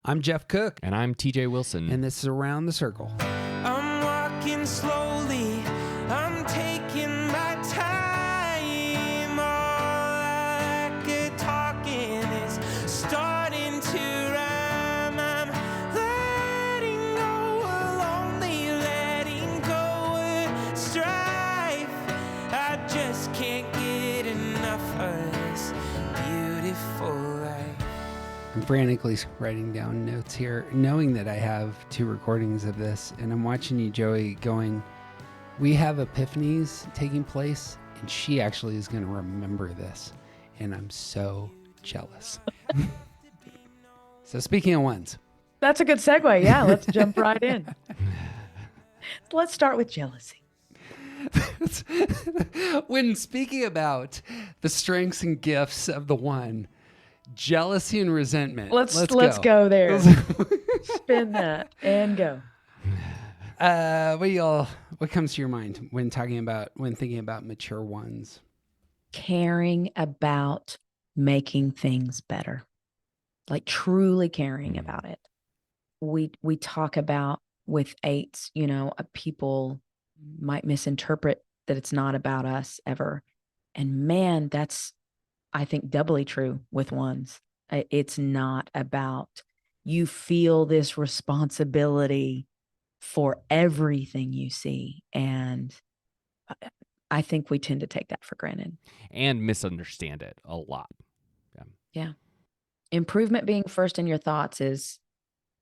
I'm Jeff Cook. And I'm TJ Wilson. And this is Around the Circle. I'm walking slowly. I'm taking my time. All like a talking is starting to rhyme. I'm letting go of lonely, letting go of strife. I just can't get enough of this beautiful life. I'm frantically writing down notes here, knowing that I have 2 recordings of this, and I'm watching you, Joey, going, we have epiphanies taking place, and she actually is going to remember this, and I'm so jealous. So speaking of ones. That's a good segue. Yeah, let's jump right in. Let's start with jealousy. When speaking about the strengths and gifts of the one, jealousy and resentment. Let's go there. Spin that and go. What comes to your mind when thinking about mature ones? Caring about making things better. Like truly caring about it. We talk about with 8s, people might misinterpret that it's not about us ever. And man, that's, I think, doubly true with 1s. It's not about, you feel this responsibility for everything you see. And I think we tend to take that for granted. And misunderstand it a lot. Yeah. Improvement being first in your thoughts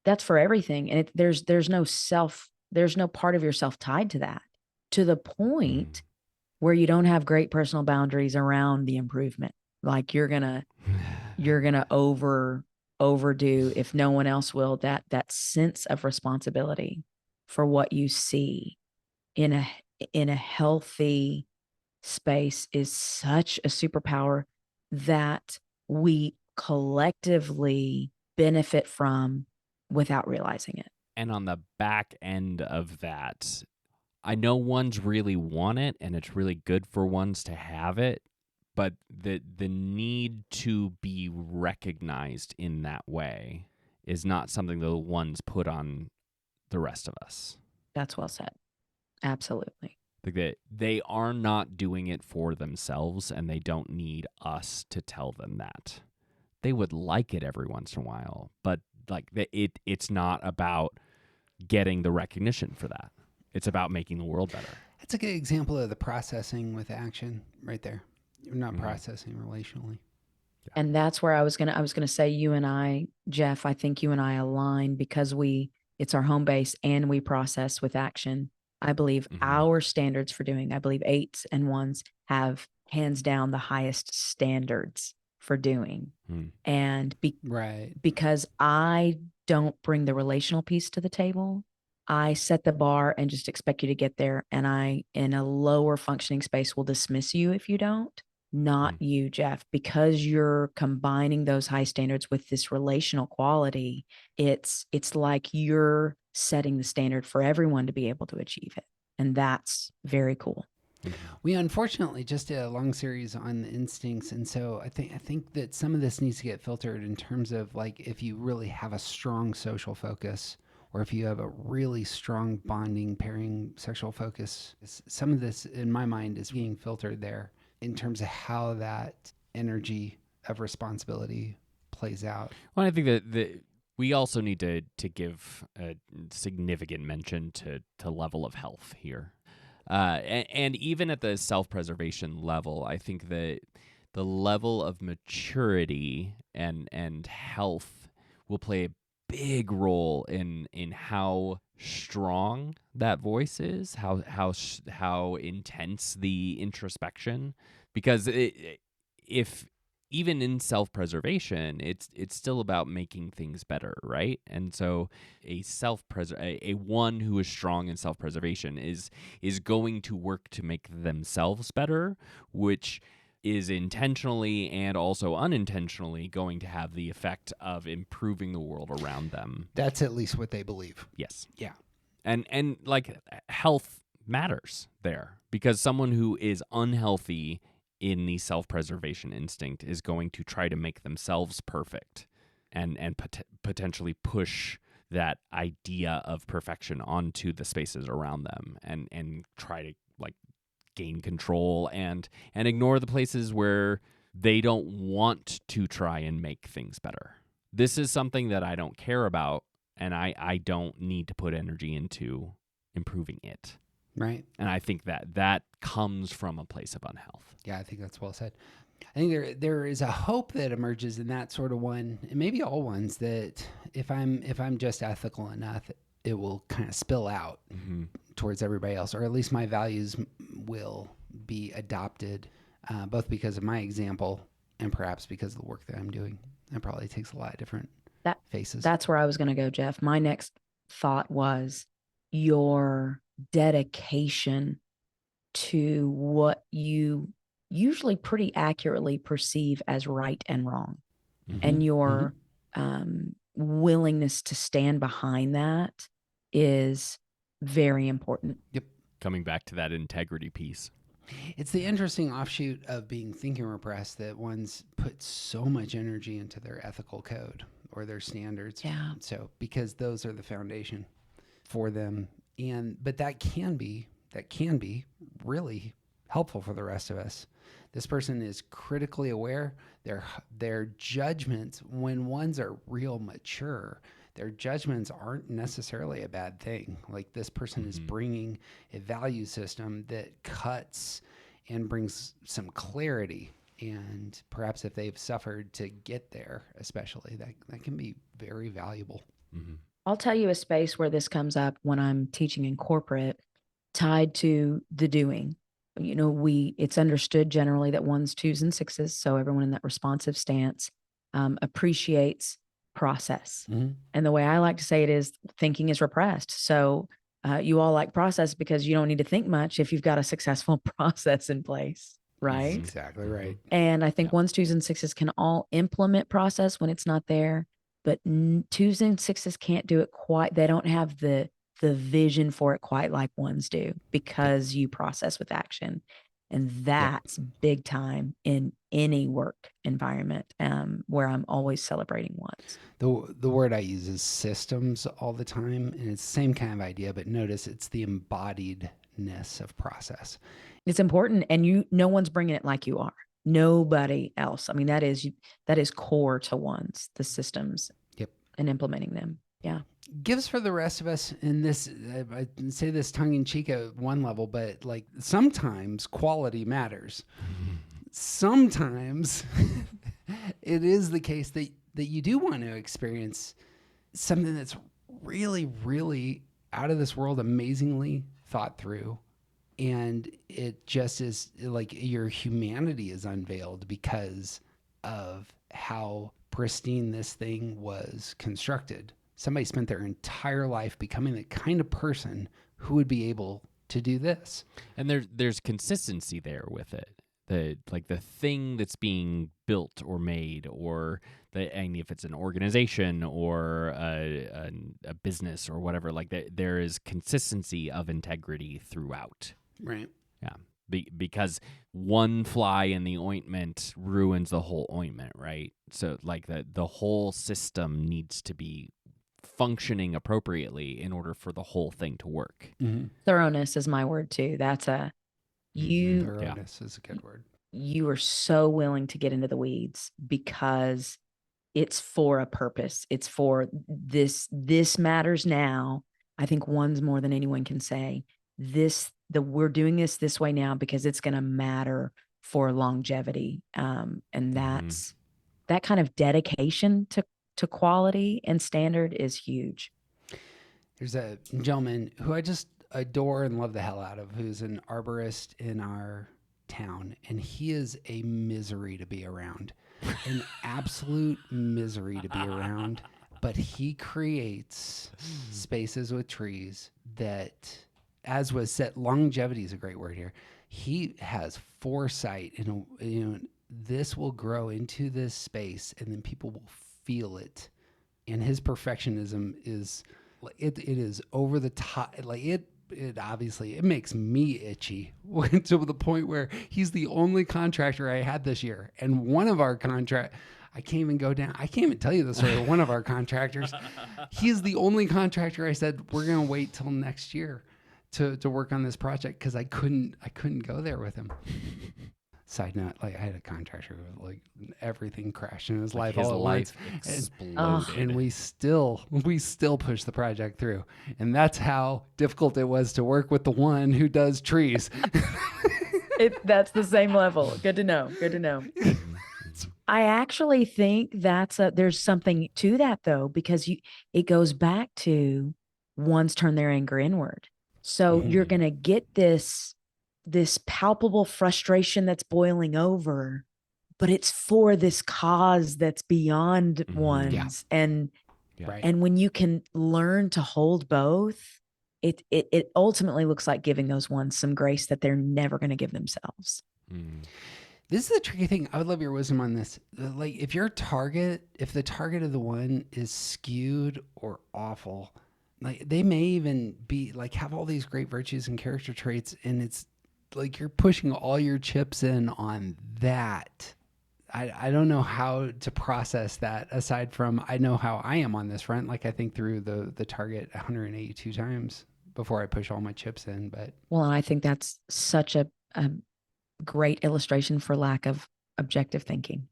that's for everything. And there's no part of yourself tied to that, to the point where you don't have great personal boundaries around the improvement. Like you're gonna overdo, if no one else will, that sense of responsibility for what you see in a healthy space is such a superpower that we collectively benefit from without realizing it. And on the back end of that, I know 1s really want it, and it's really good for 1s to have it. But the need to be recognized in that way is not something the 1s put on the rest of us. That's well said. Absolutely. Like they are not doing it for themselves, and they don't need us to tell them that. They would like it every once in a while, but it's not about getting the recognition for that. It's about making the world better. That's a good example of the processing with action right there. You're not processing relationally. Yeah. And that's where I was gonna say, you and I, Jeff, I think you and I align because it's our home base and we process with action. I believe our standards for doing, I believe 8s and 1s have hands down the highest standards for doing. And because I don't bring the relational piece to the table, I set the bar and just expect you to get there. And I, in a lower functioning space, will dismiss you if you don't. Not you, Jeff, because you're combining those high standards with this relational quality. It's like you're setting the standard for everyone to be able to achieve it. And that's very cool. We unfortunately just did a long series on the instincts. And so I think that some of this needs to get filtered in terms of like, if you really have a strong social focus, or if you have a really strong bonding, pairing, sexual focus, some of this in my mind is being filtered there in terms of how that energy of responsibility plays out. Well, I think that we also need to give a significant mention to level of health here. And even at the self-preservation level, I think that the level of maturity and health will play a big role in how strong that voice is, how intense the introspection, because if even in self-preservation, it's still about making things better, right? And so a one who is strong in self-preservation is going to work to make themselves better, which is intentionally and also unintentionally going to have the effect of improving the world around them. That's at least what they believe. Yes. Yeah. And like health matters there, because someone who is unhealthy in the self-preservation instinct is going to try to make themselves perfect and potentially push that idea of perfection onto the spaces around them, and try to like gain control and ignore the places where they don't want to try and make things better. This is something that I don't care about, and I don't need to put energy into improving it. Right. And I think that comes from a place of unhealth. Yeah, I think that's well said. I think there is a hope that emerges in that sort of one, and maybe all ones, that if I'm just ethical enough, it will kind of spill out towards everybody else, or at least my values will be adopted, both because of my example and perhaps because of the work that I'm doing. It probably takes a lot of different faces. That's where I was going to go, Jeff. My next thought was your dedication to what you usually pretty accurately perceive as right and wrong, and your willingness to stand behind that is very important. Yep. Coming back to that integrity piece. It's the interesting offshoot of being thinking repressed that ones put so much energy into their ethical code or their standards. Yeah. So because those are the foundation for them, but that can be really helpful for the rest of us. This person is critically aware. Their judgments, when ones are real mature, their judgments aren't necessarily a bad thing. Like this person is bringing a value system that cuts and brings some clarity. And perhaps if they've suffered to get there, especially, that can be very valuable. I'll tell you a space where this comes up when I'm teaching in corporate, tied to the doing. You know, it's understood generally that 1s, 2s, and 6s, so everyone in that responsive stance, appreciates process. And the way I like to say it is thinking is repressed. So you all like process because you don't need to think much if you've got a successful process in place, right? That's exactly right. And I think 1s, 2s, and 6s can all implement process when it's not there, but 2s and 6s can't do it quite. They don't have the vision for it quite like 1s do, because you process with action. And that's big time in any work environment, where I'm always celebrating 1s. The word I use is systems all the time, and it's the same kind of idea, but notice it's the embodiedness of process. It's important, and no one's bringing it like you are. Nobody else. I mean, that is core to 1s, the systems. Yep. And implementing them. Yeah. Gives for the rest of us, and this, I say this tongue in cheek at one level, but like sometimes quality matters. Sometimes it is the case that you do want to experience something that's really, really out of this world, amazingly thought through. And it just is like your humanity is unveiled because of how pristine this thing was constructed. Somebody spent their entire life becoming the kind of person who would be able to do this. And there's consistency there with it. The thing that's being built or made, and if it's an organization or a business or whatever, like there is consistency of integrity throughout. Right. Yeah. Because one fly in the ointment ruins the whole ointment, right? So like the whole system needs to be functioning appropriately in order for the whole thing to work. Thoroughness is my word too. That's thoroughness is a good word. You are so willing to get into the weeds because it's for a purpose. It's for this matters now. I think 1s more than anyone can say we're doing this way now because it's going to matter for longevity. And that's that kind of dedication to quality and standard is huge. There's a gentleman who I just adore and love the hell out of, who's an arborist in our town, and he is a misery to be around, an absolute misery to be around. But he creates spaces with trees that, as was said, longevity is a great word here. He has foresight, and this will grow into this space, and then people will feel it. And his perfectionism is it is over the top. Like it obviously it makes me itchy to the point where he's the only contractor I had this year, and one of our I can't even go down. I can't even tell you the story of one of our contractors. He's the only contractor I said, we're going to wait till next year to work on this project because I couldn't go there with him. Side note, like I had a contractor who like everything crashed in his life His all at life once. exploded. And we still pushed the project through. And that's how difficult it was to work with the one who does trees. That's the same level. Good to know. Good to know. I actually think there's something to that though, because it goes back to one's turn their anger inward. So you're going to get this palpable frustration that's boiling over, but it's for this cause that's beyond one's. And when you can learn to hold both, it ultimately looks like giving those ones some grace that they're never going to give themselves. This is the tricky thing. I would love your wisdom on this. Like if the target of the one is skewed or awful, like they may even be like have all these great virtues and character traits, and it's like you're pushing all your chips in on that. I don't know how to process that aside from I know how I am on this front. Like I think through the target 182 times before I push all my chips in. But well, I think that's such a great illustration for lack of objective thinking.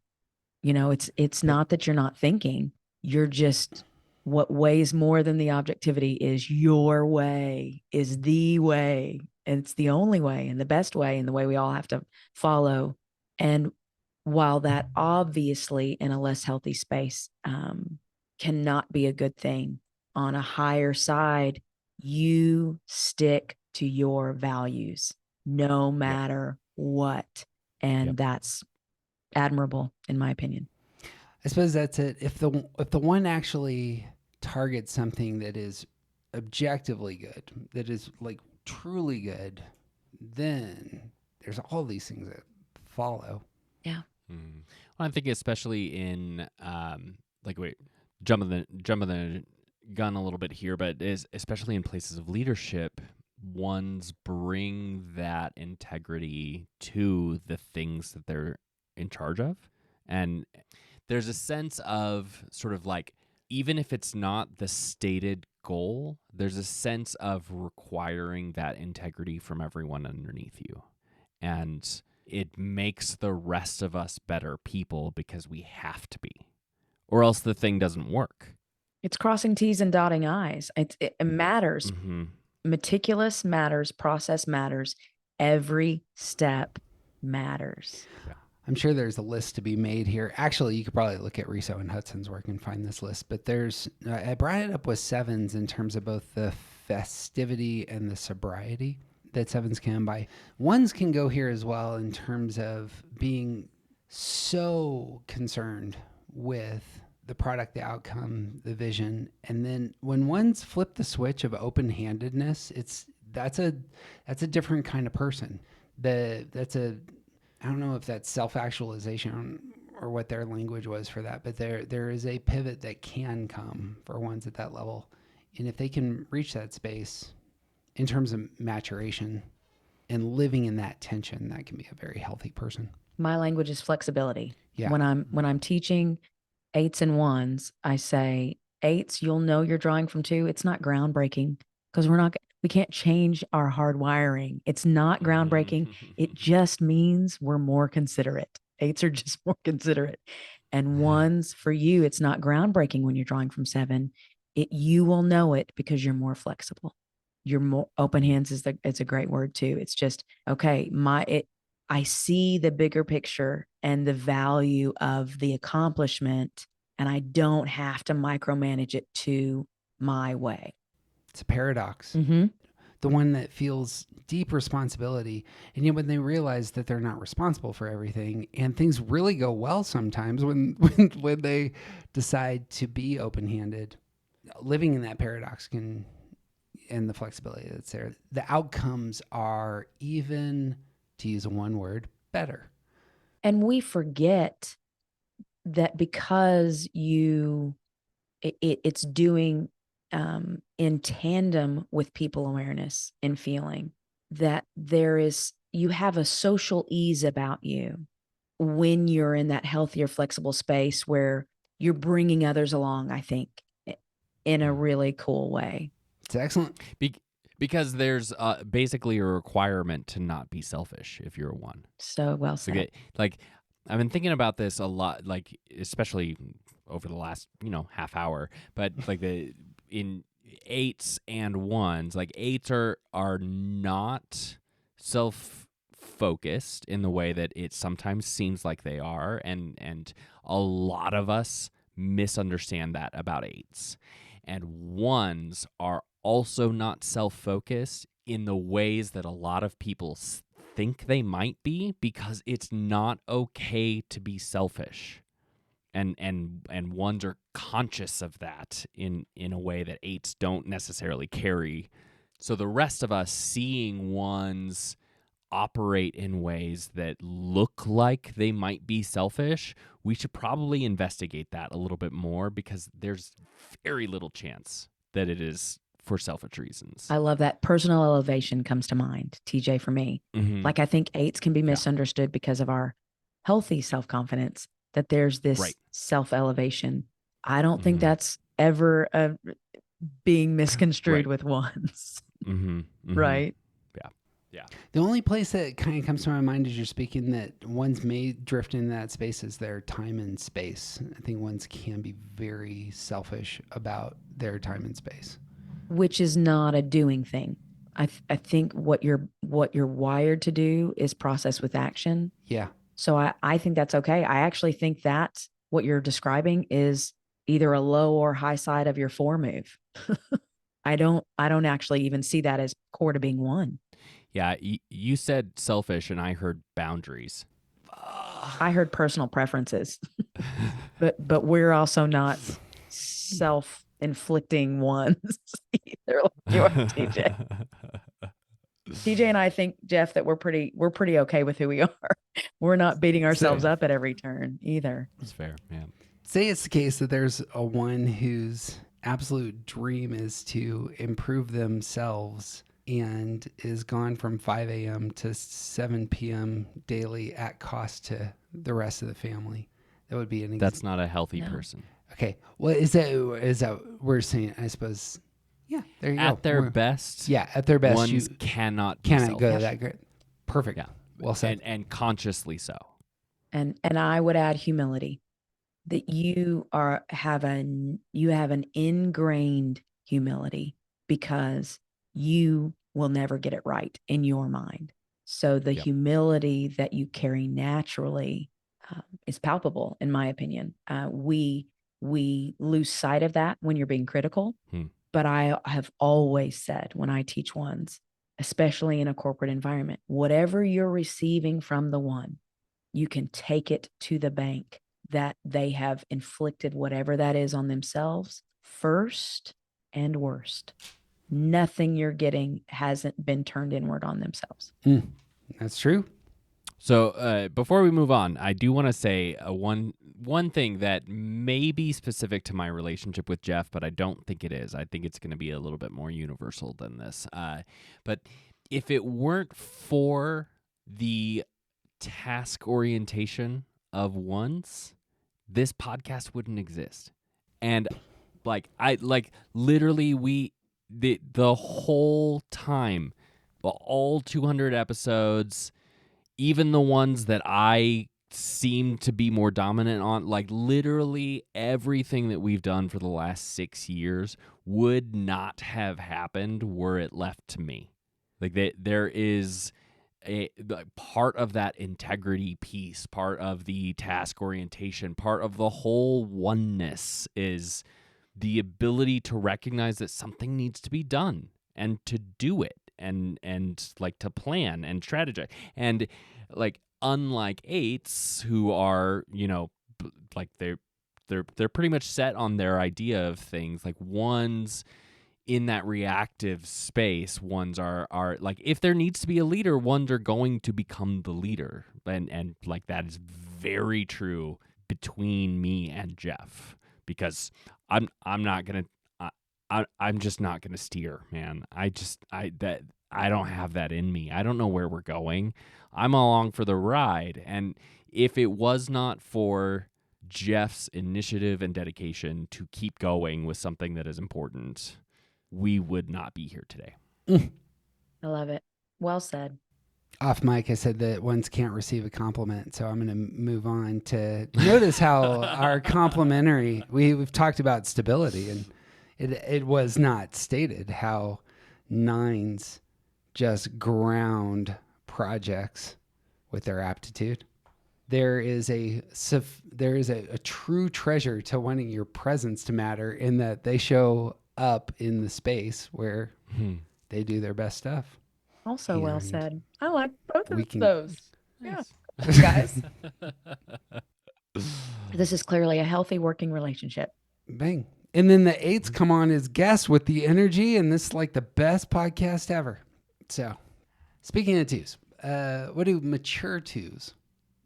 You know, it's not that you're not thinking. You're just what weighs more than the objectivity is your way, is the way. And it's the only way and the best way and the way we all have to follow. And while that obviously in a less healthy space cannot be a good thing, on a higher side, you stick to your values no matter what. And that's admirable, in my opinion. I suppose that's it. If the one actually targets something that is objectively good, that is like truly good, then there's all these things that follow. Yeah. Well, I'm thinking especially in jumping the gun a little bit here, but is especially in places of leadership, ones bring that integrity to the things that they're in charge of. And there's a sense of sort of like, even if it's not the stated goal, there's a sense of requiring that integrity from everyone underneath you. And it makes the rest of us better people because we have to be, or else the thing doesn't work. It's crossing T's and dotting I's. It matters. Meticulous matters. Process matters. Every step matters. Yeah. I'm sure there's a list to be made here. Actually, you could probably look at Riso and Hudson's work and find this list. But I brought it up with sevens in terms of both the festivity and the sobriety that sevens can by. Ones can go here as well in terms of being so concerned with the product, the outcome, the vision. And then when ones flip the switch of open-handedness, that's a different kind of person. I don't know if that's self-actualization or what their language was for that, but there is a pivot that can come for ones at that level. And if they can reach that space in terms of maturation and living in that tension, that can be a very healthy person. My language is flexibility. Yeah. When I'm teaching 8s and 1s, I say 8s, you'll know you're drawing from 2. It's not groundbreaking because we can't change our hardwiring. It's not groundbreaking. It just means we're more considerate. 8s are just more considerate. And 1s, for you, it's not groundbreaking when you're drawing from 7. You will know it because you're more flexible. You're more open hands it's a great word too. It's just, okay, I see the bigger picture and the value of the accomplishment, and I don't have to micromanage it to my way. It's a paradox. The one that feels deep responsibility, and yet when they realize that they're not responsible for everything, and things really go well sometimes when they decide to be open-handed, living in that paradox and the flexibility that's there, the outcomes are, even to use one word, better. And we forget that because it's doing in tandem with people awareness and feeling that you have a social ease about you when you're in that healthier, flexible space where you're bringing others along, I think, in a really cool way. It's excellent. Because there's basically a requirement to not be selfish if you're a one. So well said. Like I've been thinking about this a lot, like especially over the last half hour. But like in 8s and 1s, like 8s are not self-focused in the way that it sometimes seems like they are, and a lot of us misunderstand that about 8s. And 1s are also not self-focused in the ways that a lot of people think they might be, because it's not okay to be selfish. And 1s are conscious of that in a way that 8s don't necessarily carry. So the rest of us seeing 1s operate in ways that look like they might be selfish, we should probably investigate that a little bit more, because there's very little chance that it is for selfish reasons. I love that. Personal elevation comes to mind, TJ, for me. Mm-hmm. Like, I think 8s can be misunderstood because of our healthy self-confidence, that there's this self-elevation. I don't think that's ever being misconstrued with 1s. Right? Yeah. The only place that kind of comes to my mind as you're speaking that 1s may drift into that space is their time and space. I think 1s can be very selfish about their time and space, which is not a doing thing. I think what you're wired to do is process with action. Yeah. So I think that's okay. I actually think that what you're describing is either a low or high side of your 4 move. I don't actually even see that as core to being 1. Yeah, you said selfish, and I heard boundaries. I heard personal preferences, but we're also not self-inflicting 1s either, like you are, TJ. TJ and I think, Jeff, that we're pretty okay with who we are. We're not beating ourselves up at every turn either. That's fair, yeah. Say it's the case that there's a 1 whose absolute dream is to improve themselves and is gone from 5 a.m. to 7 p.m. daily at cost to the rest of the family. That would be That's not a healthy person. Okay. Well, is that we're saying, I suppose, yeah, there you go. At their best. Yeah, at their best. 1s cannot be go selfish. to that great. Perfect. Yeah. Well said. And consciously so. And I would add humility, that you have an ingrained humility, because you will never get it right in your mind. So the humility that you carry naturally is palpable, in my opinion. We lose sight of that when you're being critical. But I have always said, when I teach 1s, especially in a corporate environment, whatever you're receiving from the 1, you can take it to the bank that they have inflicted whatever that is on themselves first and worst. Nothing you're getting hasn't been turned inward on themselves. That's true. So before we move on, I do want to say one thing that may be specific to my relationship with Jeff, but I don't think it is. I think it's going to be a little bit more universal than this. But if it weren't for the task orientation of 1s, this podcast wouldn't exist. And literally the whole time, all 200 episodes, even the ones that I seem to be more dominant on, like literally everything that we've done for the last 6 years would not have happened were it left to me. Like there is a part of that integrity piece, part of the task orientation, part of the whole oneness is the ability to recognize that something needs to be done and to do it and like to plan and strategize. And like, unlike 8s who are, like they're pretty much set on their idea of things, like 1s in that reactive space, 1s are like, if there needs to be a leader, 1s are going to become the leader. And like, that is very true between me and Jeff, because I'm just not gonna steer, man. I don't have that in me. I don't know where we're going. I'm along for the ride, and if it was not for Jeff's initiative and dedication to keep going with something that is important, we would not be here today. I love it. Well said. Off mic, I said that ones can't receive a compliment, so I'm going to move on to notice how our complimentary. We've talked about stability, and it was not stated how nines just ground projects with their aptitude. There is a true treasure to wanting your presence to matter in that they show up in the space where they do their best stuff. Also well And said. I like both we of can- those. Nice. Yeah. Guys. This is clearly a healthy working relationship. Bang. And then the eights come on as guests with the energy, and this is like the best podcast ever. So, speaking of twos, what do mature twos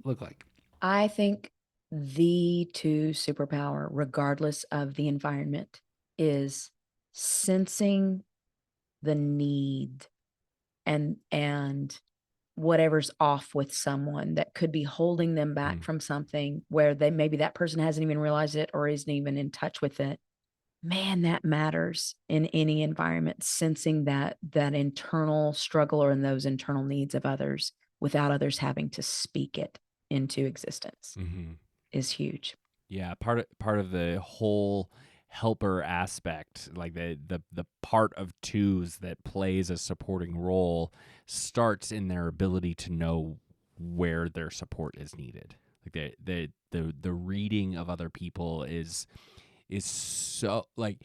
look like? I think the two superpower, regardless of the environment, is sensing the need and whatever's off with someone that could be holding them back from something where they maybe that person hasn't even realized it or isn't even in touch with it. Man, that matters in any environment, sensing that internal struggle or in those internal needs of others without others having to speak it into existence is huge. Yeah, part of the whole helper aspect, like the part of twos that plays a supporting role, starts in their ability to know where their support is needed. Like the reading of other people is so, like,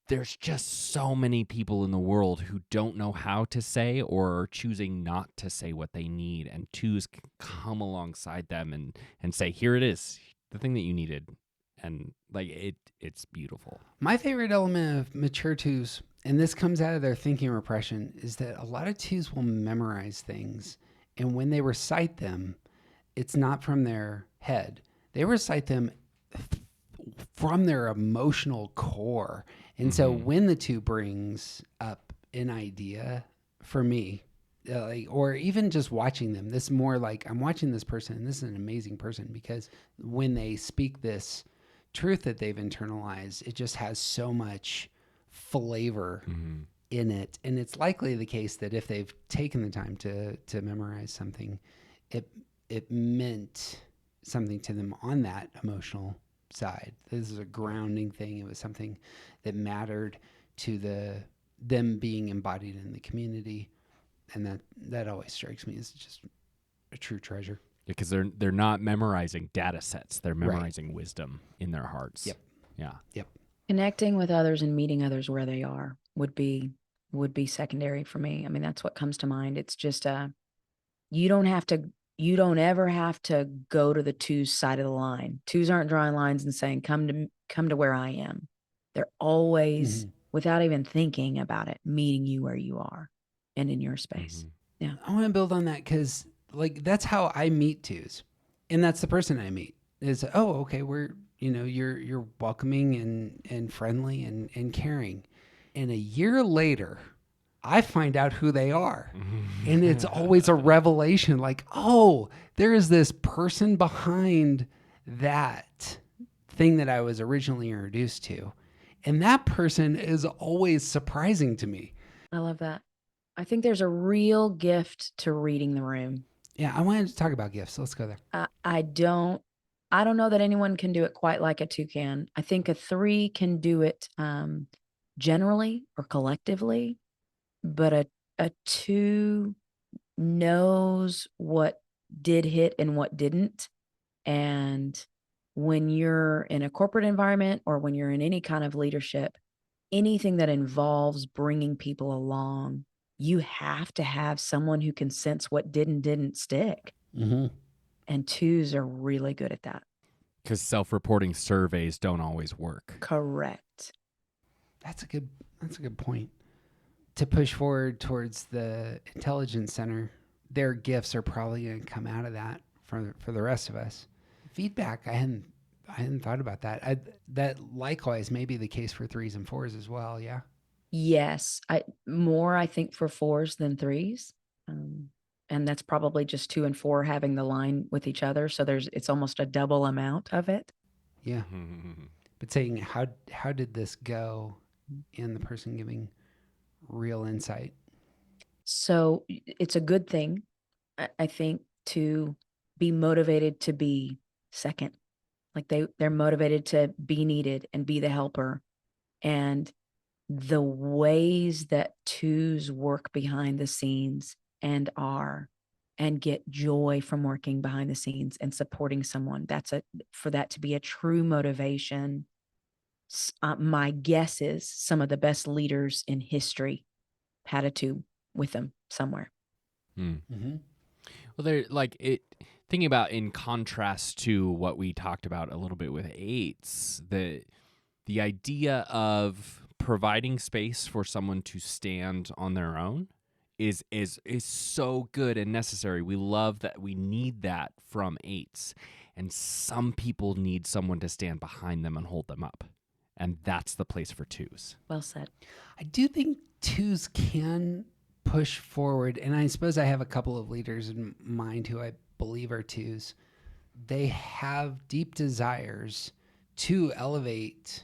there's just so many people in the world who don't know how to say or are choosing not to say what they need, and twos can come alongside them and say, here it is, the thing that you needed. And like it's beautiful. My favorite element of mature twos, and this comes out of their thinking repression, is that a lot of twos will memorize things. And when they recite them, it's not from their head. They recite them from their emotional core. And so when the two brings up an idea for me, or even just watching them, this is more like I'm watching this person, and this is an amazing person because when they speak this truth that they've internalized, it just has so much flavor in it. And it's likely the case that if they've taken the time to memorize something, it meant something to them on that emotional side. This is a grounding thing. It was something that mattered to them being embodied in the community. And that always strikes me as just a true treasure. Because they're not memorizing data sets. They're memorizing wisdom in their hearts. Yep. Yeah. Yep. Connecting with others and meeting others where they are would be secondary for me. I mean, that's what comes to mind. It's just you don't ever have to go to the twos side of the line. Twos aren't drawing lines and saying, come to where I am. They're always, without even thinking about it, meeting you where you are and in your space. Yeah. I want to build on that because like that's how I meet twos, and that's the person I meet is, oh, okay, you're welcoming and friendly and caring, and a year later I find out who they are, and it's always a revelation, like, oh, there is this person behind that thing that I was originally introduced to, and that person is always surprising to me. I love that. I think there's a real gift to reading the room. Yeah, I wanted to talk about gifts. So let's go there. I don't know that anyone can do it quite like a two can. I think a three can do it generally or collectively, but a two knows what did hit and what didn't. And when you're in a corporate environment or when you're in any kind of leadership, anything that involves bringing people along, you have to have someone who can sense what didn't stick. And twos are really good at that. Because self-reporting surveys don't always work. Correct. That's a good point. To push forward towards the intelligence center, their gifts are probably going to come out of that for the rest of us. Feedback, I hadn't thought about that. That likewise may be the case for threes and fours as well. Yeah. Yes, I think for fours than threes. and that's probably just 2 and 4 having the line with each other. So it's almost a double amount of it. Yeah. But saying how did this go, and the person giving real insight. So it's a good thing, I think, to be motivated to be second. Like they're motivated to be needed and be the helper. And the ways that twos work behind the scenes and get joy from working behind the scenes and supporting someone, for that to be a true motivation. My guess is some of the best leaders in history had a two with them somewhere. Mm-hmm. Well, they're like it. Thinking about in contrast to what we talked about a little bit with eights, the idea of providing space for someone to stand on their own is so good and necessary. We love that. We need that from eights, and some people need someone to stand behind them and hold them up, and that's the place for twos. Well said. I do think twos can push forward, and I suppose I have a couple of leaders in mind who I believe are twos. They have deep desires to elevate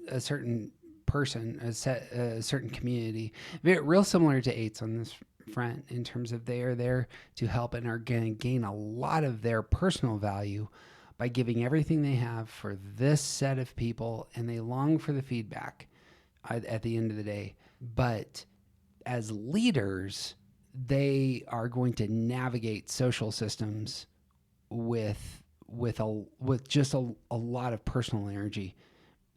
a certain person, a certain community. Real similar to eights on this front, in terms of they are there to help and are going to gain a lot of their personal value by giving everything they have for this set of people, and they long for the feedback at the end of the day. But as leaders, they are going to navigate social systems with just a lot of personal energy,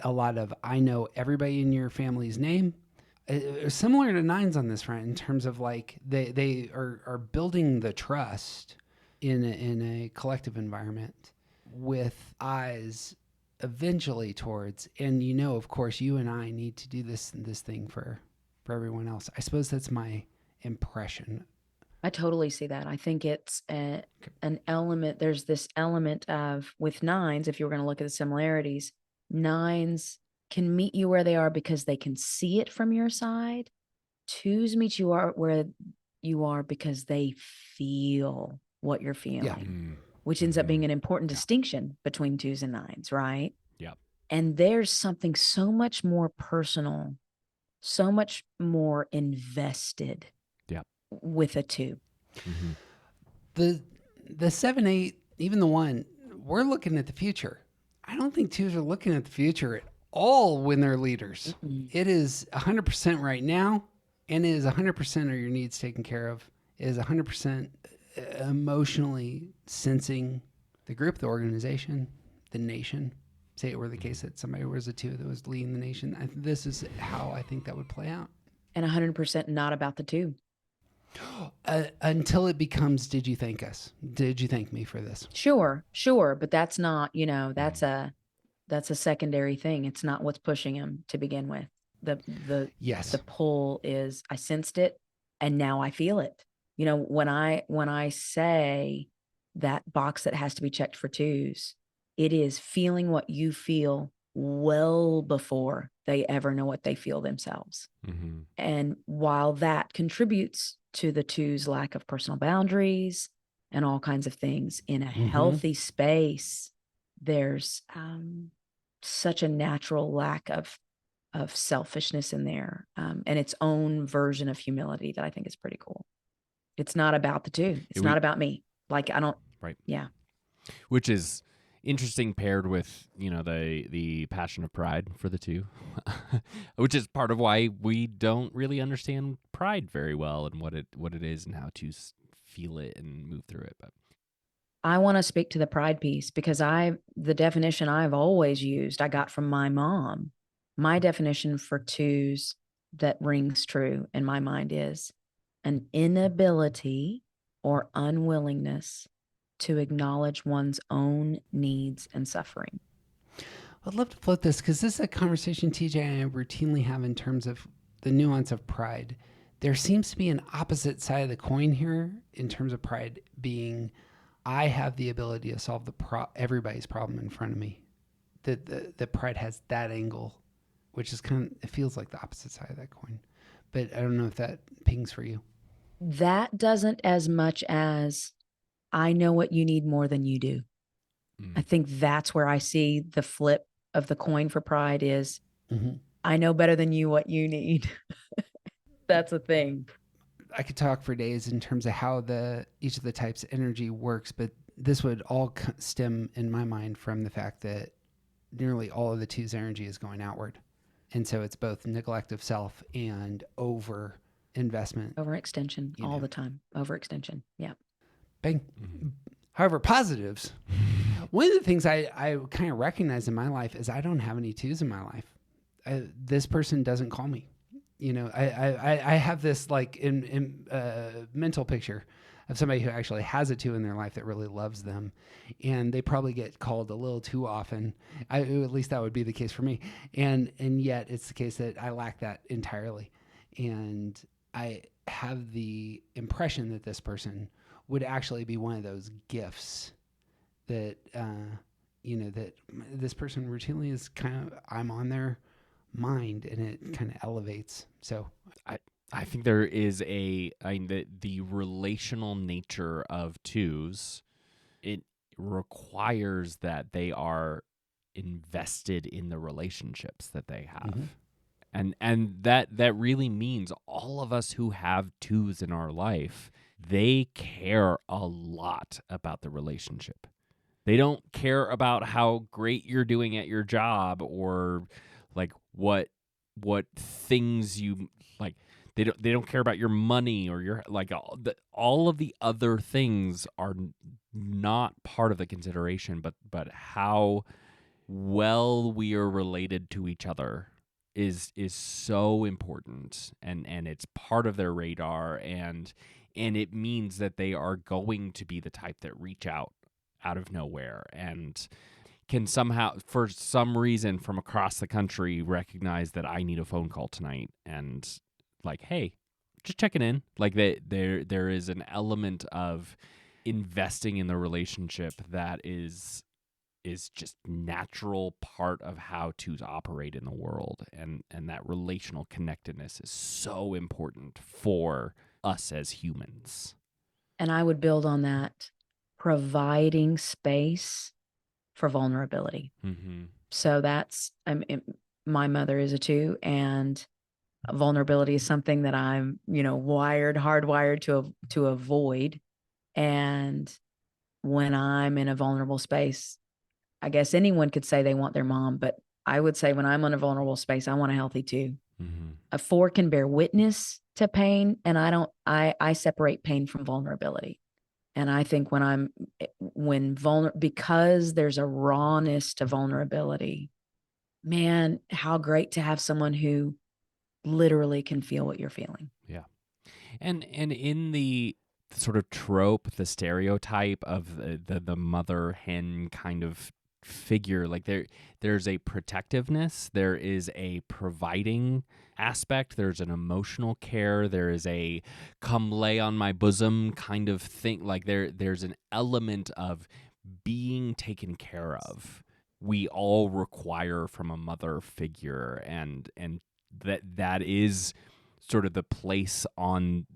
a lot of I know everybody in your family's name. Similar to nines on this front, in terms of like they are building the trust in a collective environment with eyes eventually towards, and of course you and I need to do this thing for everyone else. I suppose that's my impression. I totally see that. I think it's an element. There's this element of, with nines, if you were going to look at the similarities, nines can meet you where they are because they can see it from your side. Twos meet you where you are because they feel what you're feeling, which ends up being an important distinction between twos and nines, right? Yeah. And there's something so much more personal, so much more invested with a two. The 7-8, even the 1, we're looking at the future. I don't think twos are looking at the future at all when they're leaders. It is 100% right now, and it is 100% are your needs taken care of. It is 100% emotionally sensing the group, the organization, the nation. Say it were the case that somebody was a two that was leading the nation. This is how I think that would play out. And 100% not about the two. Until it becomes, did you thank us? Did you thank me for this? Sure. But that's not, that's a secondary thing. It's not what's pushing him to begin with. The pull is, I sensed it and now I feel it. When I say that box that has to be checked for twos, it is feeling what you feel well before they ever know what they feel themselves. And while that contributes to the two's lack of personal boundaries and all kinds of things, in a healthy space, there's such a natural lack of selfishness in there, and its own version of humility that I think is pretty cool. It's not about the two. It's not about me. Like, I don't. Right. Yeah. Which is interesting, paired with the passion of pride for the two, which is part of why we don't really understand pride very well and what it is and how to feel it and move through it. But I want to speak to the pride piece because the definition I've always used, I got from my mom. My definition for twos that rings true in my mind is an inability or unwillingness to acknowledge one's own needs and suffering. I'd love to float this because this is a conversation TJ and I routinely have in terms of the nuance of pride. There seems to be an opposite side of the coin here in terms of pride being, I have the ability to solve everybody's problem in front of me. The pride has that angle, which is it feels like the opposite side of that coin. But I don't know if that pings for you. That doesn't as much as I know what you need more than you do. I think that's where I see the flip of the coin for pride is I know better than you what you need. That's a thing. I could talk for days in terms of how each of the types of energy works, but this would all stem in my mind from the fact that nearly all of the two's energy is going outward. And so it's both neglect of self and over investment. Overextension all the time. Overextension. Yeah. Bang. However, positives. One of the things I kind of recognize in my life is I don't have any twos in my life. This person doesn't call me. I have this like in mental picture of somebody who actually has a two in their life that really loves them, and they probably get called a little too often. At least that would be the case for me, and yet it's the case that I lack that entirely, and I have the impression that this person would actually be one of those gifts that that this person routinely is kind of I'm on their mind and it kind of elevates. So I think there is the relational nature of twos, it requires that they are invested in the relationships that they have. And that really means all of us who have twos in our life, they care a lot about the relationship. They don't care about how great you're doing at your job or like what things you like. They don't care about your money or your like all of the other things are not part of the consideration, but how well we are related to each other is so important, and it's part of their radar, and it means that they are going to be the type that reach out of nowhere and can somehow, for some reason, from across the country, recognize that I need a phone call tonight, and like, hey, just checking in. Like there is an element of investing in the relationship that is just natural part of how to operate in the world, and that relational connectedness is so important for us as humans. And I would build on that, providing space for vulnerability. So that's my mother is a two, and vulnerability is something that I'm hardwired to avoid. And when I'm in a vulnerable space, I guess anyone could say they want their mom, but I would say when I'm in a vulnerable space, I want a healthy two. A four can bear witness to pain, and I separate pain from vulnerability. And I think because there's a rawness to vulnerability, man, how great to have someone who literally can feel what you're feeling. Yeah. And in the sort of trope, the stereotype of the mother hen kind of figure, like there's a protectiveness, there is a providing aspect, there's an emotional care, there is a come lay on my bosom kind of thing. Like there's an element of being taken care of we all require from a mother figure, and that is sort of the place on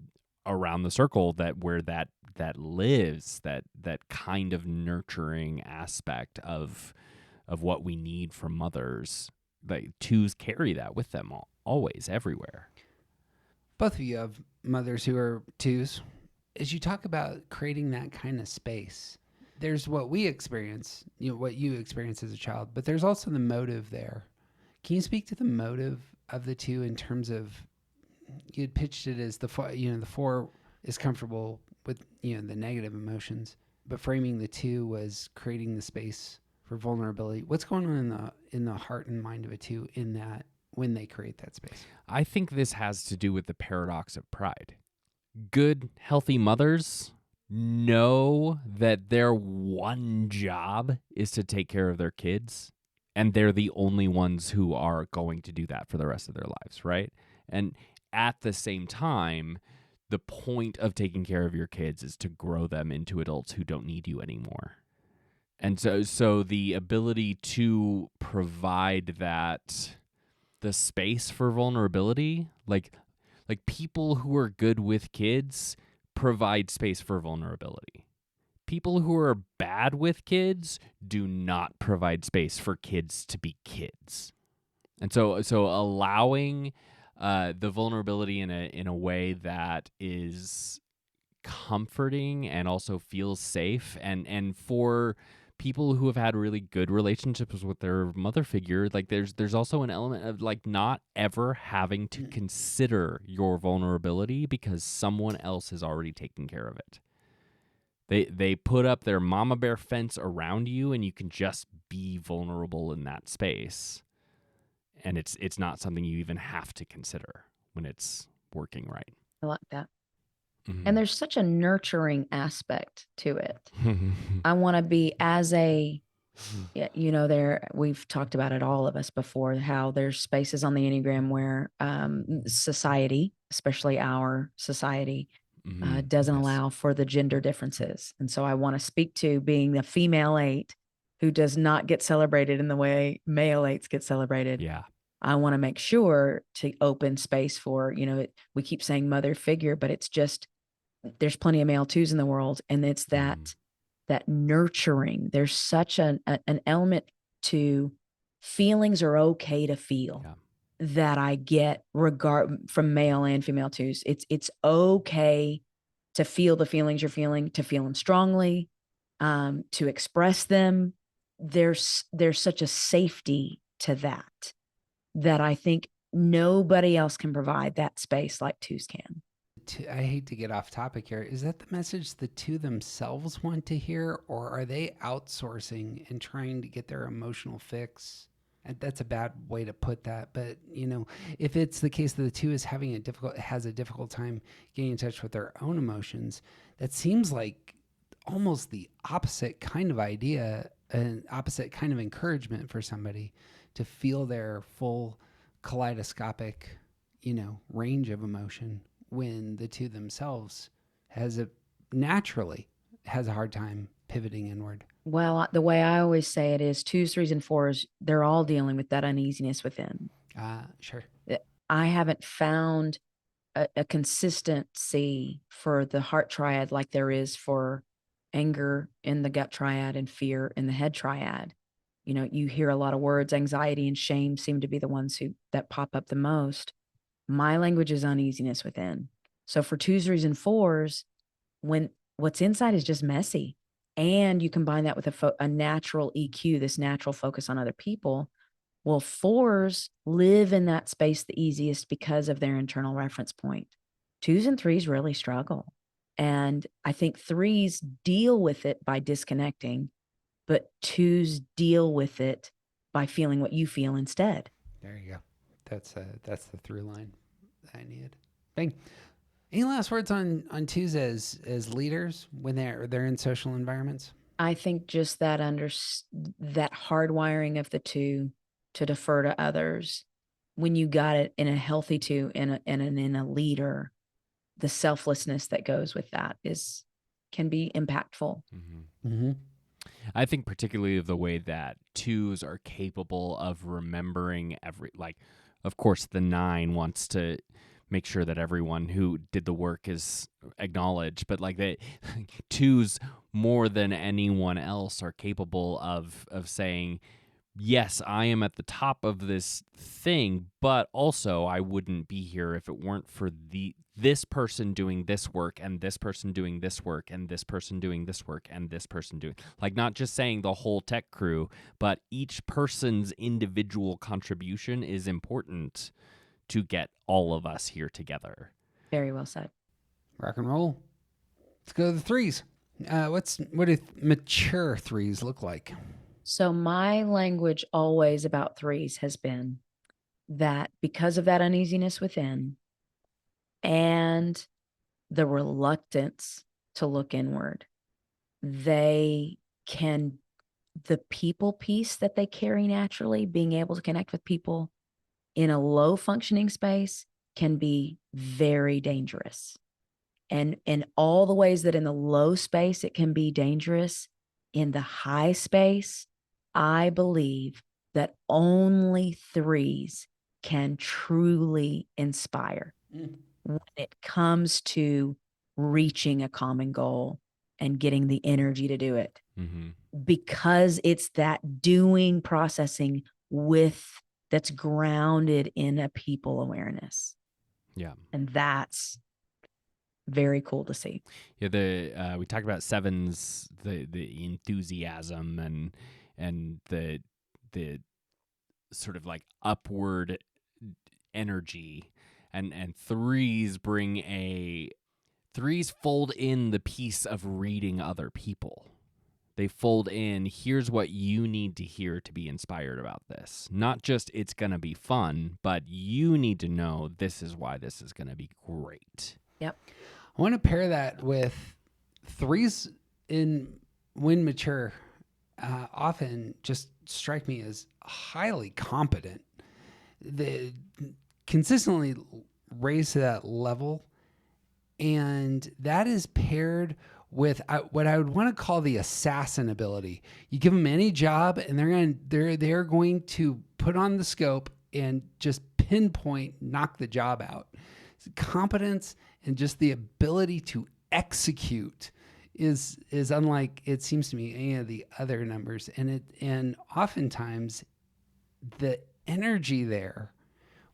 around the circle where that lives, that kind of nurturing aspect of what we need from mothers. Like twos carry that with them always, everywhere. Both of you have mothers who are twos. As you talk about creating that kind of space, there's what we experience, what you experience as a child, but there's also the motive there. Can you speak to the motive of the two in terms of, you had pitched it as the four is comfortable with, the negative emotions, but framing the two was creating the space for vulnerability. What's going on in the heart and mind of a two in that when they create that space? I think this has to do with the paradox of pride. Good, healthy mothers know that their one job is to take care of their kids, and they're the only ones who are going to do that for the rest of their lives, right? And at the same time, the point of taking care of your kids is to grow them into adults who don't need you anymore. And so the ability to provide the space for vulnerability, like Like, people who are good with kids provide space for vulnerability. People who are bad with kids do not provide space for kids to be kids. And so allowing the vulnerability in a way that is comforting and also feels safe, and for people who have had really good relationships with their mother figure, like there's also an element of like not ever having to consider your vulnerability because someone else has already taken care of it. They put up their mama bear fence around you, and you can just be vulnerable in that space. And it's not something you even have to consider when it's working right. I like that. Mhm. And there's such a nurturing aspect to it. I want to be as a, we've talked about it, all of us before, how there's spaces on the Enneagram where society, especially our society, doesn't Yes. allow for the gender differences. And so I want to speak to being the female 8 who does not get celebrated in the way male 8s get celebrated. Yeah. I want to make sure to open space for, we keep saying mother figure, but it's just, there's plenty of male 2s in the world. And it's that nurturing. There's such an element to feelings are okay to feel. Yeah. That I get from male and female 2s. It's okay to feel the feelings you're feeling, to feel them strongly, to express them. There's such a safety to that I think nobody else can provide that space like 2s can. I hate to get off topic here. Is that the message the 2 themselves want to hear, or are they outsourcing and trying to get their emotional fix? And that's a bad way to put that, but if it's the case that the 2 is has a difficult time getting in touch with their own emotions, that seems like almost the opposite kind of idea, an opposite kind of encouragement for somebody to feel their full kaleidoscopic, range of emotion, when the 2 themselves naturally has a hard time pivoting inward. Well, the way I always say it is 2s, 3s, and 4s, they're all dealing with that uneasiness within. Sure. I haven't found a consistency for the heart triad like there is for anger in the gut triad and fear in the head triad. You hear a lot of words, anxiety and shame seem to be the ones that pop up the most. My language is uneasiness within. So for 2s, 3s, and 4s, when what's inside is just messy, and you combine that with a natural EQ, this natural focus on other people, well, 4s live in that space the easiest because of their internal reference point. 2s and 3s really struggle. And I think 3s deal with it by disconnecting, but 2s deal with it by feeling what you feel instead. There you go. That's the through line that I needed. Bang. Any last words on 2s as leaders when they're in social environments? I think just that that hardwiring of the 2 to defer to others, when you got it in a healthy 2 and in a leader, the selflessness that goes with that can be impactful. Mm-hmm. Mm-hmm. I think particularly of the way that 2s are capable of remembering of course, the 9 wants to make sure that everyone who did the work is acknowledged, but like 2s more than anyone else are capable of saying, yes, I am at the top of this thing, but also I wouldn't be here if it weren't for this person doing this work, and this person doing this work, and this person doing this work, and this person doing, like, not just saying the whole tech crew, but each person's individual contribution is important to get all of us here together. Very well said. Rock and roll. Let's go to the 3s. What do mature 3s look like? So my language always about 3s has been that because of that uneasiness within and the reluctance to look inward, the people piece that they carry naturally, being able to connect with people in a low functioning space, can be very dangerous. And in all the ways that in the low space it can be dangerous, in the high space, I believe that only 3s can truly inspire. when it comes to reaching a common goal and getting the energy to do it, because it's that doing processing that's grounded in a people awareness. Yeah. And that's very cool to see. Yeah, we talked about sevens, the enthusiasm and the sort of like upward energy, and threes threes fold in the piece of reading other people. They fold in, here's what you need to hear to be inspired about this. Not just it's going to be fun, but you need to know this is why this is going to be great. Yep. I want to pair that with threes when mature, often just strike me as highly competent. They consistently raise to that level, and that is paired with what I would want to call the assassin ability. You give them any job, and they're going to put on the scope and just pinpoint, knock the job out. Competence and just the ability to execute is unlike, it seems to me, any of the other numbers. And oftentimes the energy there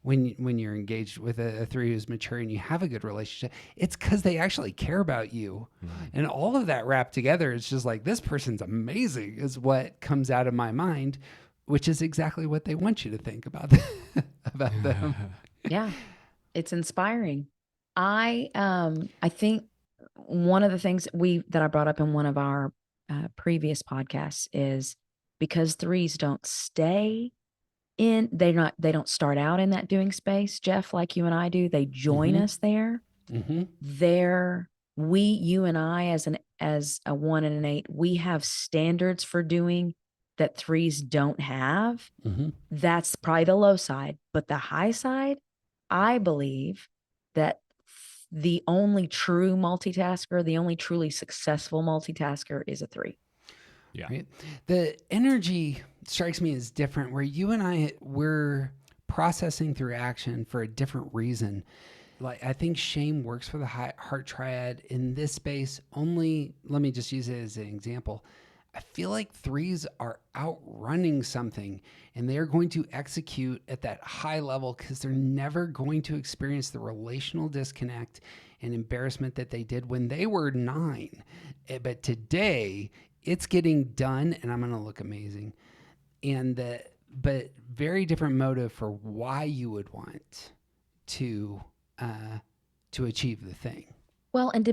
when you're engaged with a three who's mature and you have a good relationship, it's because they actually care about you. And all of that wrapped together, it's just like, this person's amazing is what comes out of my mind, which is exactly what they want you to think about them. Yeah. It's inspiring. I think one of the things that I brought up in one of our previous podcasts is because threes don't stay in, they don't start out in that doing space, Jeff, like you and I do. They join us there. You and I as a 1 and an 8, we have standards for doing that threes don't have. That's probably the low side, but the high side, I believe that the only true multitasker, the only truly successful multitasker is a 3. Yeah. Right? The energy strikes me as different, where you and I, we're processing through action for a different reason. Like, I think shame works for the heart triad in this space. Only, let me just use it as an example. I feel like threes are outrunning something, and they're going to execute at that high level because they're never going to experience the relational disconnect and embarrassment that they did when they were 9. But today, it's getting done, and I'm going to look amazing. But very different motive for why you would want to achieve the thing. Well, and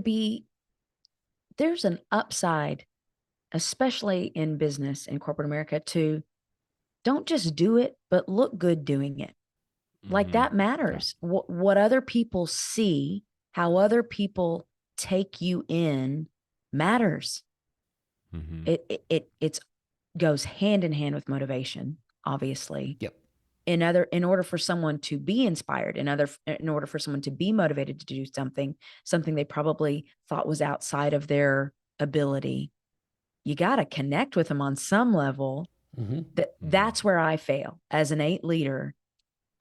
there's an upside, especially in business in corporate America, to don't just do it, but look good doing it. Like, that matters. Yeah. What other people see, how other people take you in, matters. It goes hand in hand with motivation, obviously. Yep. In order for someone to be inspired, in order for someone to be motivated to do something they probably thought was outside of their ability, you got to connect with them on some level. That's where I fail as an 8 leader.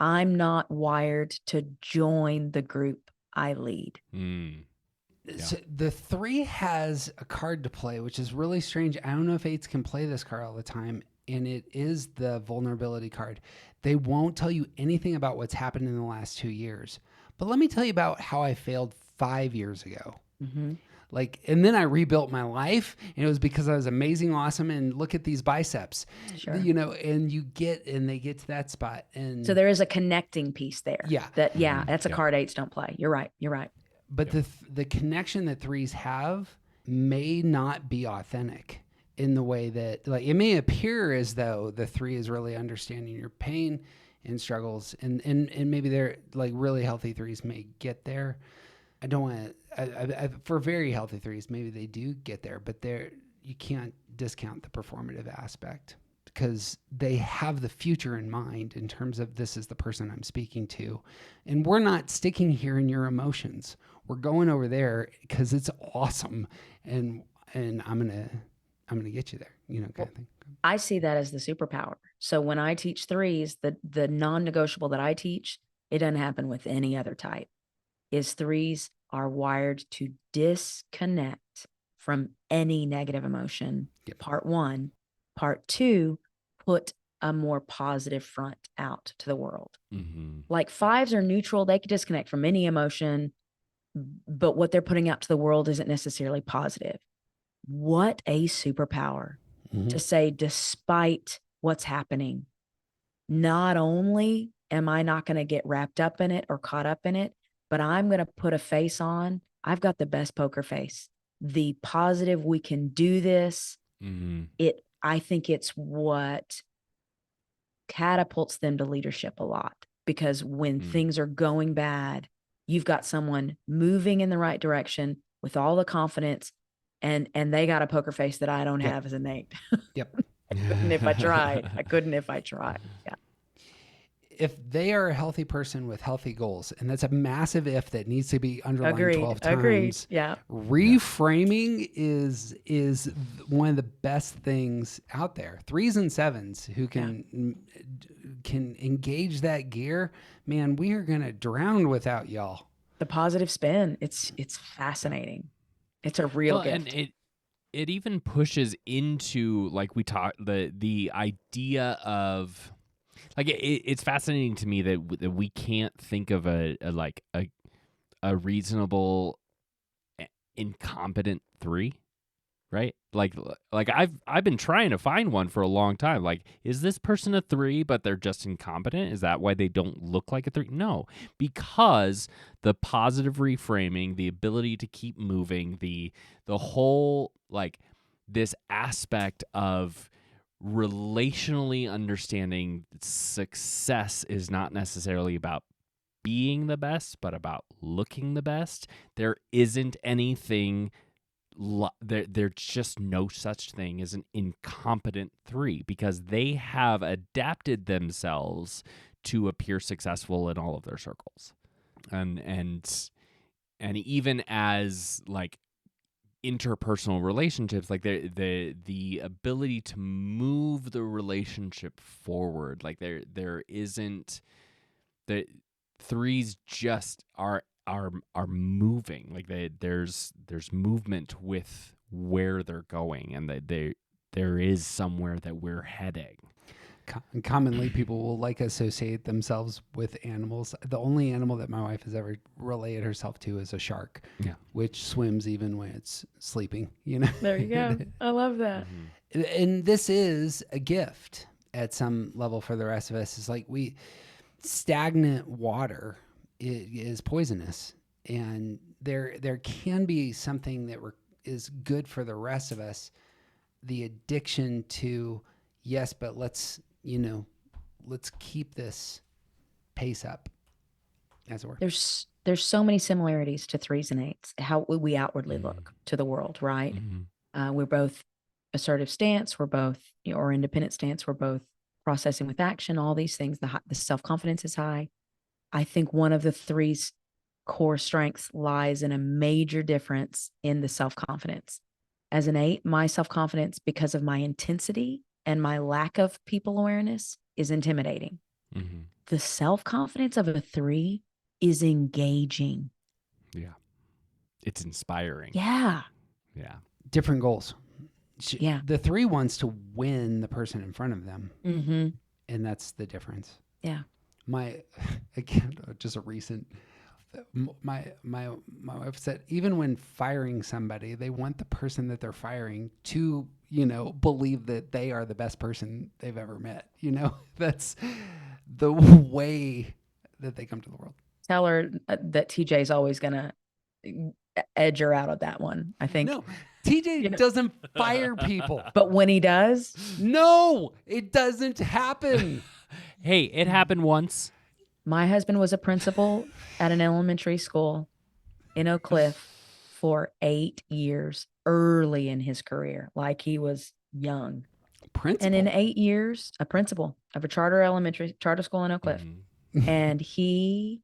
I'm not wired to join the group I lead. Yeah. So the 3 has a card to play, which is really strange. I don't know if 8s can play this card all the time, and it is the vulnerability card. They won't tell you anything about what's happened in the last 2 years. But let me tell you about how I failed 5 years ago. And then I rebuilt my life, and it was because I was amazing, awesome, and look at these biceps. Sure. And they get to that spot. And so there is a connecting piece there. Yeah. That's a card 8s don't play. You're right. But the connection that 3s have may not be authentic in the way that, like, it may appear as though the 3 is really understanding your pain and struggles, and maybe they're like really healthy 3s may get there. I don't want to, for very healthy 3s, maybe they do get there, but you can't discount the performative aspect because they have the future in mind in terms of, this is the person I'm speaking to. And we're not sticking here in your emotions. We're going over there because it's awesome. And I'm going to get you there, kind of thing. I see that as the superpower. So when I teach 3s, the non-negotiable that I teach, it doesn't happen with any other type. is threes are wired to disconnect from any negative emotion. Yep. Part one. Part two, put a more positive front out to the world. Mm-hmm. Like fives are neutral. They can disconnect from any emotion, but what they're putting out to the world isn't necessarily positive. What a superpower to say, despite what's happening, not only am I not going to get wrapped up in it or caught up in it, but I'm going to put a face on. I've got the best poker face. The positive, we can do this. Mm-hmm. I think it's what catapults them to leadership a lot, because when things are going bad, you've got someone moving in the right direction with all the confidence, and they got a poker face that I don't have as innate. Yep. I couldn't if I tried. Yeah. If they are a healthy person with healthy goals, and that's a massive if that needs to be underlined Agreed. 12 times. Agreed. Yeah. Reframing is one of the best things out there. Threes and sevens who can engage that gear, man, we are going to drown without y'all. The positive spin. It's fascinating. It's a real gift. And it even pushes into, like we talked, the idea of, like, it's fascinating to me that we can't think of a reasonable incompetent three, right? Like I've been trying to find one for a long time. Like, is this person a three, but they're just incompetent? Is that why they don't look like a three? No, because the positive reframing, the ability to keep moving, the whole, like, this aspect of relationally understanding success is not necessarily about being the best, but about looking the best. There isn't anything, there's just no such thing as an incompetent three, because they have adapted themselves to appear successful in all of their circles. And even as, like, interpersonal relationships, like the ability to move the relationship forward, like there isn't, the threes just are moving, like there's movement with where they're going, and there is somewhere that we're heading. Commonly, people will associate themselves with animals. The only animal that my wife has ever related herself to is a shark, which swims even when it's sleeping. There you go. I love that. And this is a gift at some level for the rest of us. It's like stagnant water is poisonous, and there can be something that is good for the rest of us. The addiction to, yes, but let's keep this pace up, as it were. There's so many similarities to threes and eights, how we outwardly look to the world, right? We're both assertive stance, we're both, or independent stance, we're both processing with action, all these things. The self-confidence is high. I think one of the threes' core strengths lies in a major difference in the self-confidence. As an eight, my self-confidence, because of my intensity and my lack of people awareness, is intimidating. The self-confidence of a three is engaging. Yeah. It's inspiring. Yeah. Yeah. Different goals. Yeah. The three wants to win the person in front of them. And that's the difference. Yeah. Again, just a recent, my wife said, even when firing somebody, they want the person that they're firing to, believe that they are the best person they've ever met. That's the way that they come to the world. Tell her that TJ's always going to edge her out of that one, I think. No, TJ doesn't fire people. But when he does? No, it doesn't happen. Hey, it happened once. My husband was a principal at an elementary school in Oak Cliff for 8 years, early in his career, like he was young. Principal? And in 8 years, a principal of a charter school in Oak Cliff. And he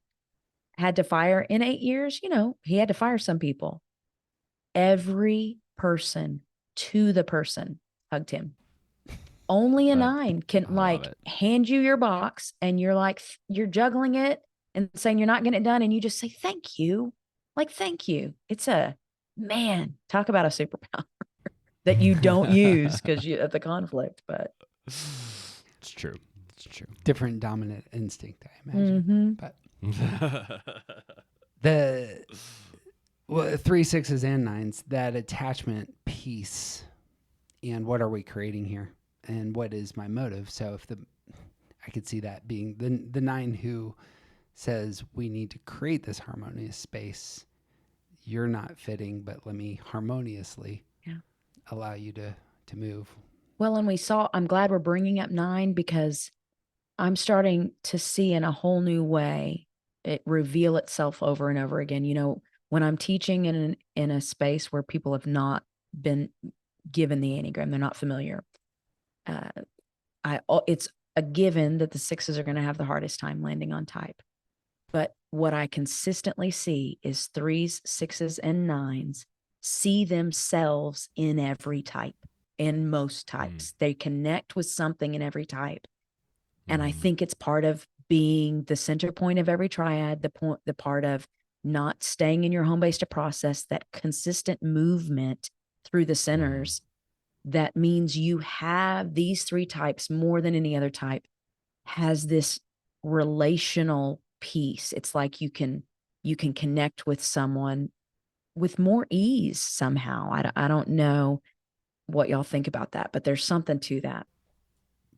had to fire, in 8 years, he had to fire some people. Every person to the person hugged him. Only a 9 can hand you your box, and you're juggling it, and saying you're not getting it done, and you just say, thank you. Like, thank you. It's man, talk about a superpower that you don't use because you of the conflict. But It's true. It's true. Different dominant instinct, I imagine. Mhm. But the 3, 6s, and 9s, that attachment piece, and what are we creating here, and what is my motive? So if I could see that being the 9 who says we need to create this harmonious space. You're not fitting, but let me harmoniously allow you to move. Well, and I'm glad we're bringing up 9 because I'm starting to see in a whole new way it reveal itself over and over again. When I'm teaching in a space where people have not been given the Enneagram, they're not familiar. It's a given that the 6s are going to have the hardest time landing on type. But what I consistently see is 3s, 6s, and 9s see themselves in every type, in most types. They connect with something in every type. And I think it's part of being the center point of every triad, the part of not staying in your home base to process, that consistent movement through the centers. That means you have these 3 types more than any other type has this relational piece. It's like you can connect with someone with more ease somehow. I don't know what y'all think about that, but there's something to that.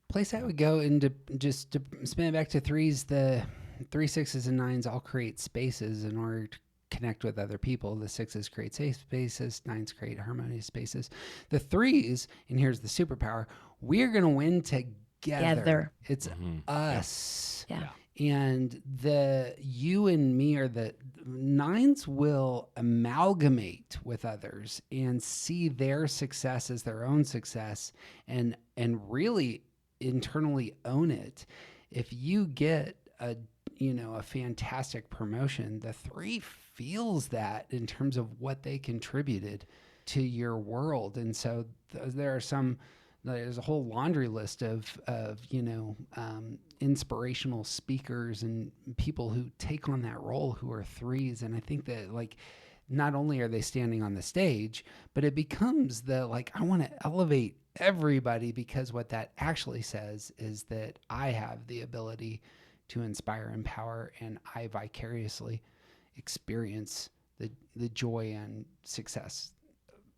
Place I would go into, just to spin it back to 3s, the 3, 6s, and 9s all create spaces in order to connect with other people. The 6s create safe spaces, 9s create harmonious spaces. The 3s, and here's the superpower, we're going to win together. It's us. Yeah. And the you and me, or the 9s will amalgamate with others and see their success as their own success, and really internally own it. If you get a fantastic promotion, the 3 feels that in terms of what they contributed to your world. And so there's a whole laundry list of inspirational speakers and people who take on that role who are 3s. And I think that, like, not only are they standing on the stage, but it becomes I want to elevate everybody, because what that actually says is that I have the ability to inspire, empower, and I vicariously experience the joy and success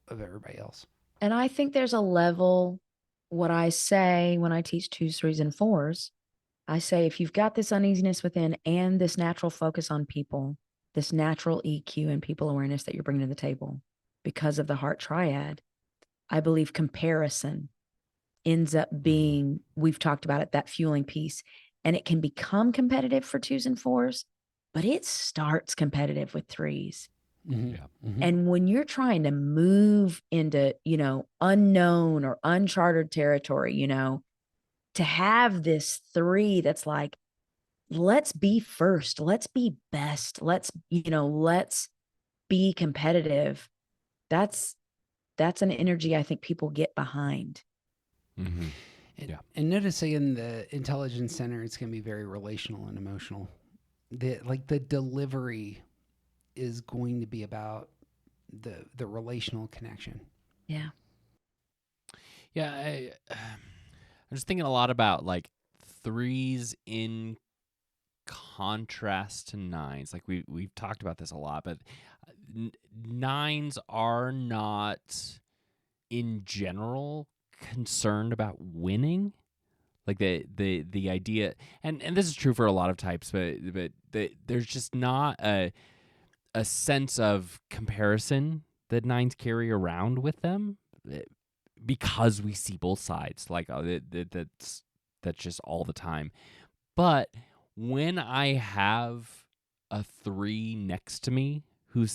of everybody else. And I think there's a level, what I say when I teach 2s, 3s, and 4s, I say, if you've got this uneasiness within and this natural focus on people, this natural EQ and people awareness that you're bringing to the table because of the heart triad, I believe comparison ends up being, we've talked about it, that fueling piece. And it can become competitive for 2s and 4s, but it starts competitive with 3s. Mm-hmm. Yeah. Mm-hmm. And when you're trying to move into, unknown or uncharted territory, to have this 3 that's like, let's be first, let's be best, let's be competitive. That's an energy I think people get behind. Mm-hmm. And noticing in the intelligence center, it's going to be very relational and emotional. The delivery is going to be about the relational connection. Yeah. Yeah. I'm just thinking a lot about 3s in contrast to 9s. Like we've talked about this a lot, but 9s are not in general concerned about winning. Like the idea, and this is true for a lot of types, but there's just not a sense of comparison that 9s carry around with them, because we see both sides. That's just all the time. But when I have a 3 next to me who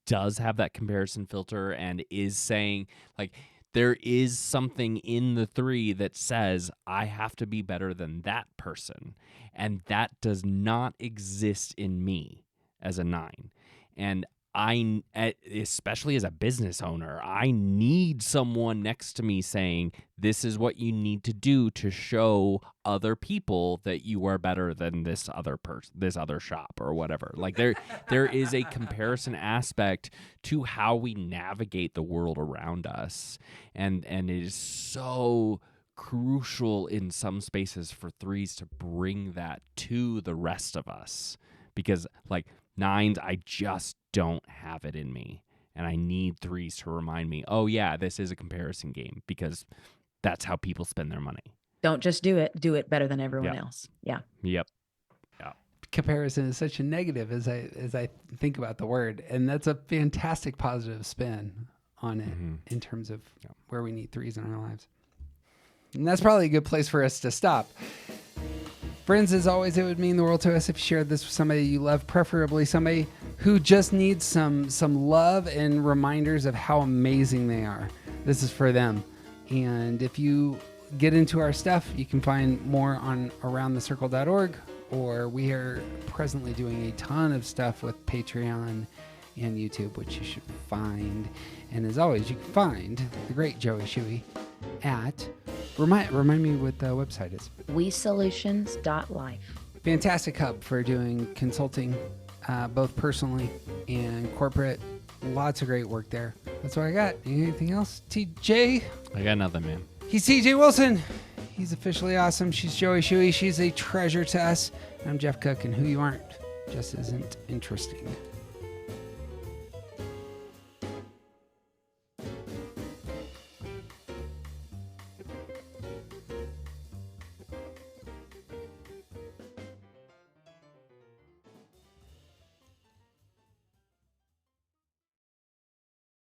does have that comparison filter and is saying, there is something in the 3 that says I have to be better than that person, and that does not exist in me as a 9. And especially as a business owner, I need someone next to me saying, this is what you need to do to show other people that you are better than this other person, this other shop or whatever. Like there is a comparison aspect to how we navigate the world around us. And it is so crucial in some spaces for threes to bring that to the rest of us, because like nines, I just don't have it in me, and I need threes to remind me, oh yeah, this is a comparison game, because that's how people spend their money. Don't just do it better than everyone else. Yeah. Yep. Comparison is such a negative as I think about the word, and that's a fantastic positive spin on it in terms of where we need threes in our lives. And that's probably a good place for us to stop. Friends, as always, it would mean the world to us if you shared this with somebody you love, preferably somebody who just needs some love and reminders of how amazing they are. This is for them. And if you get into our stuff, you can find more on aroundthecircle.org, or we are presently doing a ton of stuff with Patreon and YouTube, which you should find. And as always, you can find the great Joey Schewee at, remind me what the website is. WeSolutions.life. Fantastic hub for doing consulting, both personally and corporate. Lots of great work there. That's what I got. Anything else? TJ? I got nothing, man. He's TJ Wilson. He's officially awesome. She's Joey Schewee. She's a treasure to us. I'm Jeff Cook, and who you aren't just isn't interesting.